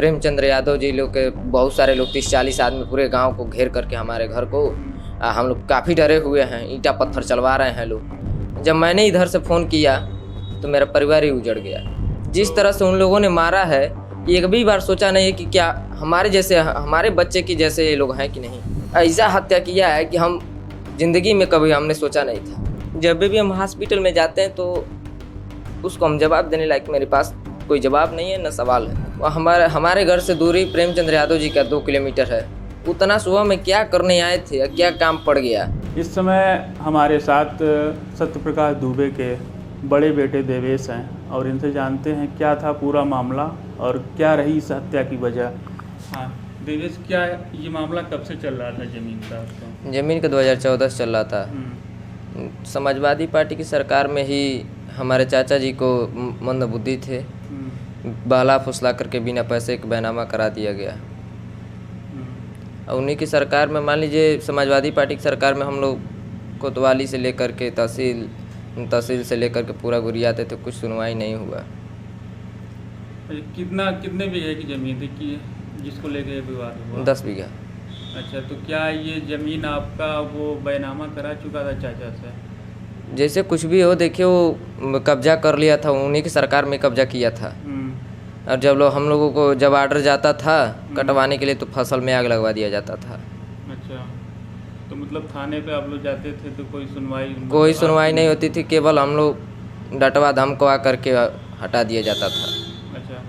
प्रेमचंद्र यादव जी लोग के बहुत सारे लोग 30-40 आदमी पूरे गांव को घेर करके हमारे घर को हम लोग काफ़ी डरे हुए हैं। ईंटा पत्थर चलवा रहे हैं लोग। जब मैंने इधर से फ़ोन किया तो मेरा परिवार ही उजड़ गया। जिस तरह से उन लोगों ने मारा है, एक भी बार सोचा नहीं है कि क्या हमारे जैसे हमारे बच्चे की जैसे ये लोग हैं कि नहीं। ऐसा हत्या किया है कि हम ज़िंदगी में कभी हमने सोचा नहीं था। जब भी हम हॉस्पिटल में जाते हैं तो उसको हम जवाब देने लायक मेरे पास कोई जवाब नहीं है, न सवाल है। हमारे घर से दूरी प्रेमचंद्र यादव जी का 2 किलोमीटर है। उतना सुबह में क्या करने आए थे या क्या काम पड़ गया। इस समय हमारे साथ सत्यप्रकाश दुबे के बड़े बेटे देवेश हैं और इनसे जानते हैं क्या था पूरा मामला और क्या रही इस हत्या की वजह। हाँ देवेश, क्या ये मामला कब से चल रहा था ज़मीन का? ज़मीन का 2014 से चल रहा था। समाजवादी पार्टी की सरकार में ही हमारे चाचा जी को मंदबुद्धि थे, बहला फुसला करके बिना पैसे के बैनामा करा दिया गया। और उन्हीं की सरकार में मान लीजिए समाजवादी पार्टी की सरकार में हम लोग कोतवाली से लेकर के तहसील से लेकर के पूरा गुरियाते थे, कुछ सुनवाई नहीं हुआ। कितने बीघे की ज़मीन थी कि जिसको लेके विवाद हुआ? 10 बीघा। अच्छा, तो क्या ये ज़मीन आपका वो बैनामा करा चुका था चाचा से? जैसे कुछ भी हो, देखिए वो कब्जा कर लिया था, उन्हीं की सरकार में कब्जा किया था। और जब हम लोगों को जब ऑर्डर जाता था कटवाने के लिए तो फसल में आग लगवा दिया जाता था। अच्छा, तो मतलब थाने पे आप लोग जाते थे तो कोई सुनवाई नहीं होती थी, केवल हम लोग डटवा धमकवा करके हटा दिया जाता था। अच्छा,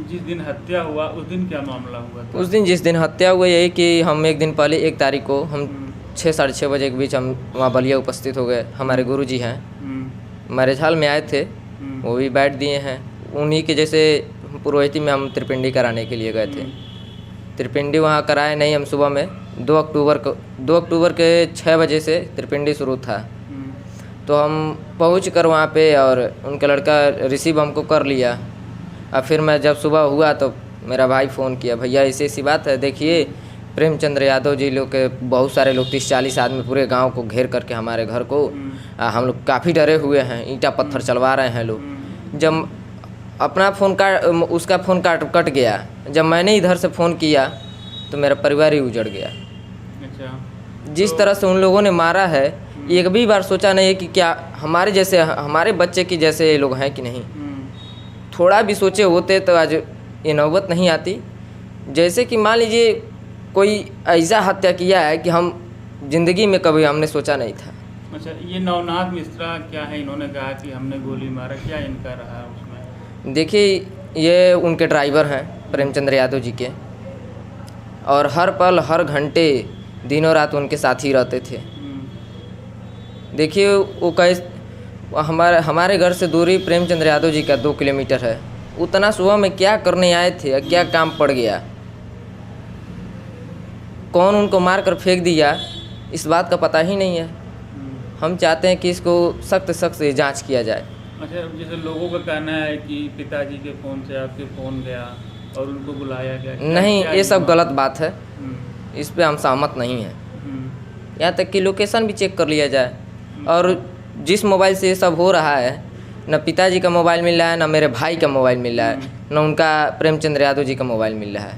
जिस दिन हत्या हुआ उस दिन क्या मामला हुआ था? उस दिन जिस दिन हत्या हुआ यही कि हम एक दिन पहले 1 तारीख को हम 6-6:30 बजे के बीच हम वहाँ बलिया उपस्थित हो गए। हमारे गुरुजी हैं, मैरिज हॉल में आए थे, वो भी बैठ दिए हैं। उन्हीं के जैसे पुरोहिती में हम त्रिपिंडी कराने के लिए गए थे। त्रिपिंडी वहाँ कराए नहीं हम। सुबह में 2 अक्टूबर के 6 बजे से त्रिपिंडी शुरू था। तो हम पहुँच कर वहाँ पे और उनका लड़का रिसीव हमको कर लिया। और फिर मैं जब सुबह हुआ तो मेरा भाई फ़ोन किया, भैया ऐसी बात है, देखिए प्रेमचंद्र यादव जी लोग के बहुत सारे लोग 30-40 आदमी पूरे गांव को घेर करके हमारे घर को हम लोग काफ़ी डरे हुए हैं। ईंटा पत्थर चलवा रहे हैं लोग। जब अपना फ़ोन उसका फ़ोन कट गया, जब मैंने इधर से फ़ोन किया तो मेरा परिवार ही उजड़ गया। अच्छा, जिस तरह से उन लोगों ने मारा है, एक भी बार सोचा नहीं है कि क्या हमारे जैसे हमारे बच्चे की जैसे ये लोग हैं कि नहीं। थोड़ा भी सोचे होते तो आज ये नौबत नहीं आती। जैसे कि मान लीजिए कोई ऐसा हत्या किया है कि हम ज़िंदगी में कभी हमने सोचा नहीं था। अच्छा, ये नवनाथ मिश्रा क्या है? इन्होंने कहा कि हमने गोली मारा, क्या इनका रहा उसमें? देखिए, ये उनके ड्राइवर हैं प्रेमचंद्र यादव जी के, और हर पल हर घंटे दिनों रात उनके साथ ही रहते थे। देखिए वो हमारे घर से दूरी प्रेमचंद्र यादव जी का 2 किलोमीटर है। उतना सुबह में क्या करने आए थे या क्या काम पड़ गया, कौन उनको मार कर फेंक दिया, इस बात का पता ही नहीं है। हम चाहते हैं कि इसको सख्त से जांच किया जाए। अच्छा, जैसे लोगों का कहना है कि पिताजी के फ़ोन से आपके फ़ोन गया और उनको बुलाया गया। नहीं, ये सब गलत बात है, इस पे हम सहमत नहीं हैं। यहाँ तक कि लोकेशन भी चेक कर लिया जाए। और जिस मोबाइल से ये सब हो रहा है, न पिताजी का मोबाइल मिल रहा है, न मेरे भाई का मोबाइल मिल रहा है, न उनका प्रेमचंद्र यादव जी का मोबाइल मिल रहा है,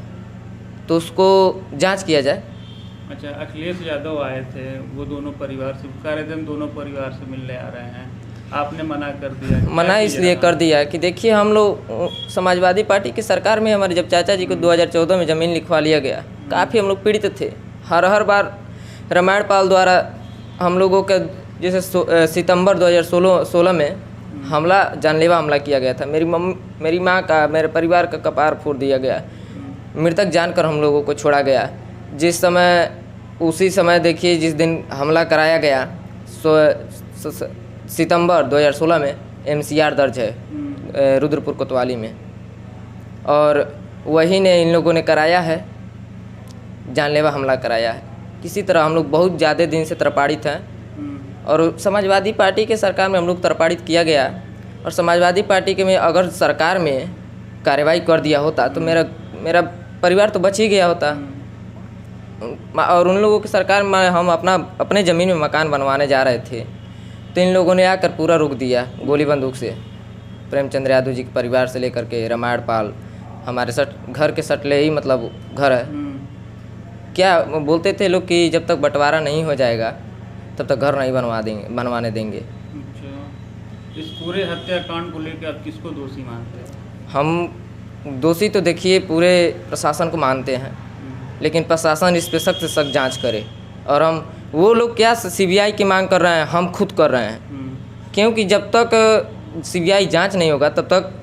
तो उसको जांच किया जाए। अच्छा, अखिलेश यादव आए थे, वो दोनों परिवार से कह रहे थे हम दोनों परिवार से मिलने आ रहे हैं, आपने मना कर दिया? मना इसलिए कर दिया कि देखिए हम लोग समाजवादी पार्टी की सरकार में हमारे जब चाचा जी को 2014 में ज़मीन लिखवा लिया गया, काफ़ी हम लोग पीड़ित थे। हर बार रामायण पाल द्वारा हम लोगों का जैसे सितंबर 2016 में जानलेवा हमला किया गया था। मेरी माँ का, मेरे परिवार का कपार फोड़ दिया गया, मृतक जानकर हम लोगों को छोड़ा गया। उसी समय देखिए जिस दिन हमला कराया गया, सितंबर 2016 में MCR दर्ज है रुद्रपुर कोतवाली में, और वही ने इन लोगों ने कराया है, जानलेवा हमला कराया है। किसी तरह हम लोग बहुत ज़्यादा दिन से प्रताड़ित हैं और समाजवादी पार्टी के सरकार में हम लोग प्रताड़ित किया गया। और समाजवादी पार्टी के में अगर सरकार में कार्रवाई कर दिया होता तो मेरा परिवार तो बच ही गया होता। और उन लोगों की सरकार में हम अपने ज़मीन में मकान बनवाने जा रहे थे तो इन लोगों ने आकर पूरा रोक दिया गोली बंदूक से। प्रेमचंद्र यादव जी के परिवार से लेकर के रामायण पाल हमारे घर के सटले ही मतलब घर है। क्या बोलते थे लोग कि जब तक बंटवारा नहीं हो जाएगा तब तक घर नहीं बनवाने देंगे। अच्छा, इस पूरे हत्याकांड को लेकर आप किसको दोषी मानते हैं? हम दोषी तो देखिए पूरे प्रशासन को मानते हैं, लेकिन प्रशासन इस पे सख्त से सख्त जांच करे। और हम वो लोग क्या सीबीआई की मांग कर रहे हैं, हम खुद कर रहे हैं, क्योंकि जब तक सीबीआई जांच नहीं होगा तब तक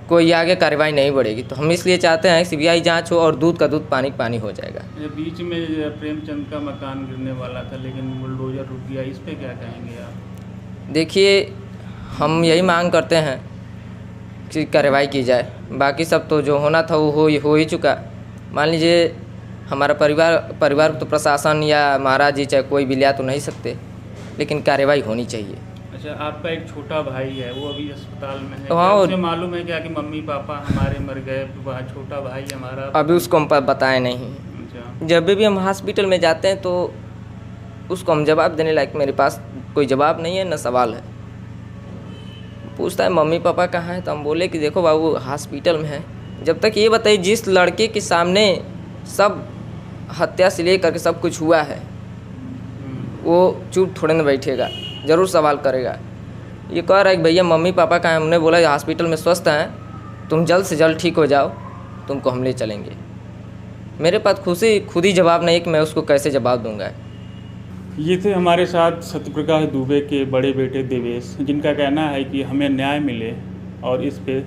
कोई आगे कार्रवाई नहीं बढ़ेगी। तो हम इसलिए चाहते हैं सीबीआई जांच हो और दूध का दूध पानी का पानी हो जाएगा। बीच में प्रेमचंद का मकान गिरने वाला था लेकिन बुलडोजर रुक गया, इस पे क्या कहेंगे आप? देखिए हम यही मांग करते हैं कि कार्रवाई की जाए। बाकी सब तो जो होना था वो हो ही चुका। मान लीजिए हमारा परिवार तो प्रशासन या महाराज जी चाहे कोई भी लिया तो नहीं सकते, लेकिन कार्रवाई होनी चाहिए। अच्छा, आपका एक छोटा भाई है, वो अभी अस्पताल में है। हाँ, उसे मालूम है क्या कि मम्मी पापा हमारे मर गए, वहाँ छोटा भाई हमारा? अभी उसको हम बताए नहीं। अच्छा। जब भी हम हॉस्पिटल में जाते हैं तो उसको हम जवाब देने लायक मेरे पास कोई जवाब नहीं है, न सवाल है। पूछता है मम्मी पापा कहाँ हैं, तो हम बोले कि देखो बाबू हॉस्पिटल में है। जब तक ये बताइए जिस लड़के के सामने सब हत्या से लेकर के सब कुछ हुआ है वो चुप थोड़े न बैठेगा, ज़रूर सवाल करेगा। ये कह रहा है कि भैया मम्मी पापा कहाँ हैं, हमने बोला हॉस्पिटल में स्वस्थ हैं, तुम जल्द से जल्द ठीक हो जाओ, तुमको हम ले चलेंगे। मेरे पास खुद ही जवाब नहीं कि मैं उसको कैसे जवाब दूंगा। ये थे हमारे साथ सत्यप्रकाश दुबे के बड़े बेटे देवेश, जिनका कहना है कि हमें न्याय मिले और इस पे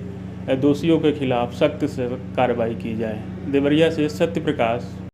दोषियों के खिलाफ सख्त से कार्रवाई की जाए। देवरिया से सत्यप्रकाश।